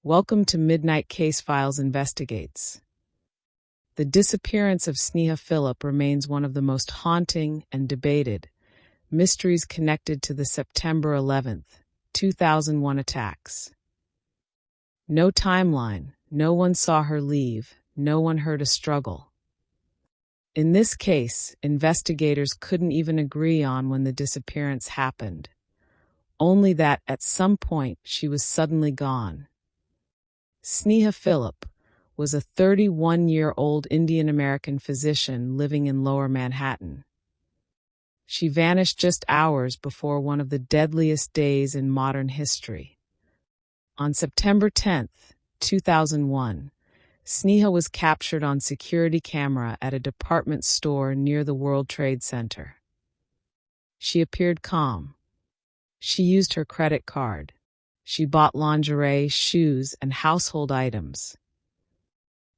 Welcome to Midnight Case Files Investigates. The disappearance of Sneha Philip remains one of the most haunting and debated mysteries connected to the September 11th, 2001 attacks. No timeline, no one saw her leave, no one heard a struggle. In this case, investigators couldn't even agree on when the disappearance happened, only that at some point she was suddenly gone. Sneha Philip was a 31-year-old Indian-American physician living in Lower Manhattan. She vanished just hours before one of the deadliest days in modern history. On September 10th, 2001, Sneha was captured on security camera at a department store near the World Trade Center. She appeared calm. She used her credit card. She bought lingerie, shoes, and household items.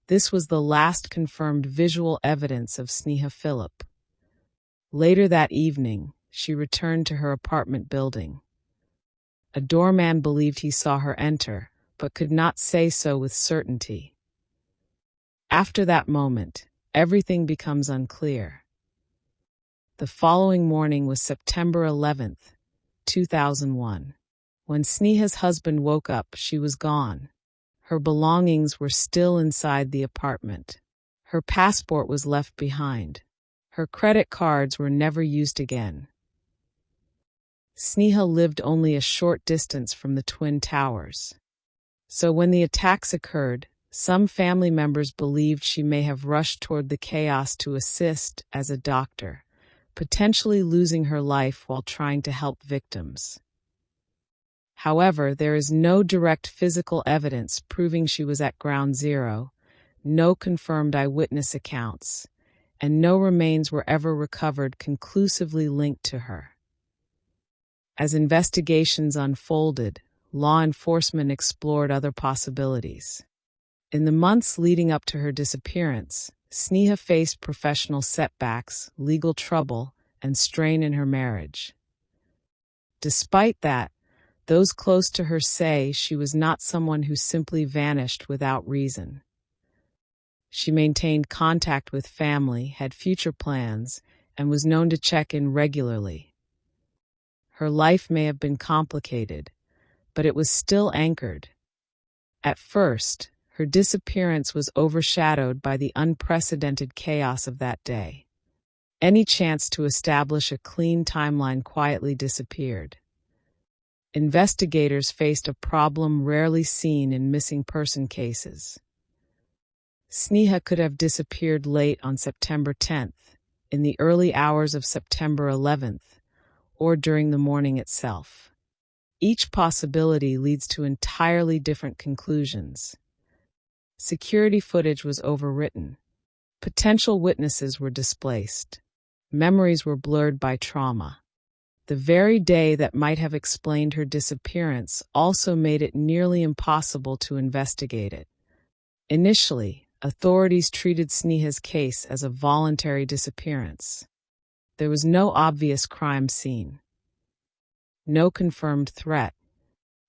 This was the last confirmed visual evidence of Sneha Philip. Later that evening, she returned to her apartment building. A doorman believed he saw her enter, but could not say so with certainty. After that moment, everything becomes unclear. The following morning was September 11th, 2001. When Sneha's husband woke up, she was gone. Her belongings were still inside the apartment. Her passport was left behind. Her credit cards were never used again. Sneha lived only a short distance from the Twin Towers. So when the attacks occurred, some family members believed she may have rushed toward the chaos to assist as a doctor, potentially losing her life while trying to help victims. However, there is no direct physical evidence proving she was at ground zero, no confirmed eyewitness accounts, and no remains were ever recovered conclusively linked to her. As investigations unfolded, law enforcement explored other possibilities. In the months leading up to her disappearance, Sneha faced professional setbacks, legal trouble, and strain in her marriage. Despite that, those close to her say she was not someone who simply vanished without reason. She maintained contact with family, had future plans, and was known to check in regularly. Her life may have been complicated, but it was still anchored. At first, her disappearance was overshadowed by the unprecedented chaos of that day. Any chance to establish a clean timeline quietly disappeared. Investigators faced a problem rarely seen in missing person cases. Sneha could have disappeared late on September 10th, in the early hours of September 11th, or during the morning itself. Each possibility leads to entirely different conclusions. Security footage was overwritten. Potential witnesses were displaced. Memories were blurred by trauma. The very day that might have explained her disappearance also made it nearly impossible to investigate it. Initially, authorities treated Sneha's case as a voluntary disappearance. There was no obvious crime scene, no confirmed threat,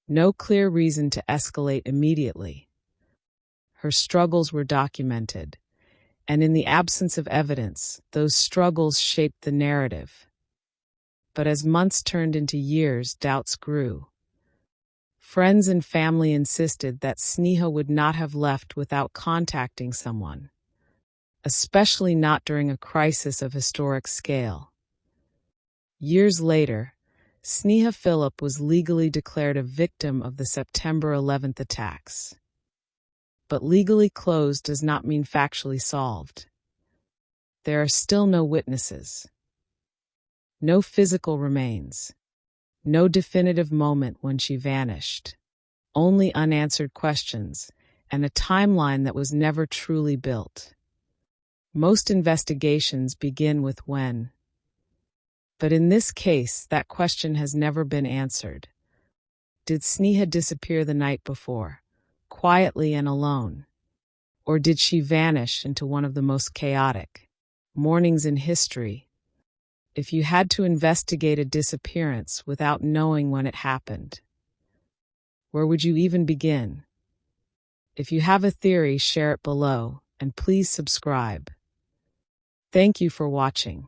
no clear reason to escalate immediately. Her struggles were documented, and in the absence of evidence, those struggles shaped the narrative. But as months turned into years, doubts grew. Friends and family insisted that Sneha would not have left without contacting someone, especially not during a crisis of historic scale. Years later, Sneha Philip was legally declared a victim of the September 11th attacks. But legally closed does not mean factually solved. There are still no witnesses. No physical remains. No definitive moment when she vanished. Only unanswered questions, and a timeline that was never truly built. Most investigations begin with when. But in this case, that question has never been answered. Did Sneha disappear the night before, quietly and alone? Or did she vanish into one of the most chaotic mornings in history? If you had to investigate a disappearance without knowing when it happened, where would you even begin? If you have a theory, share it below, and please subscribe. Thank you for watching.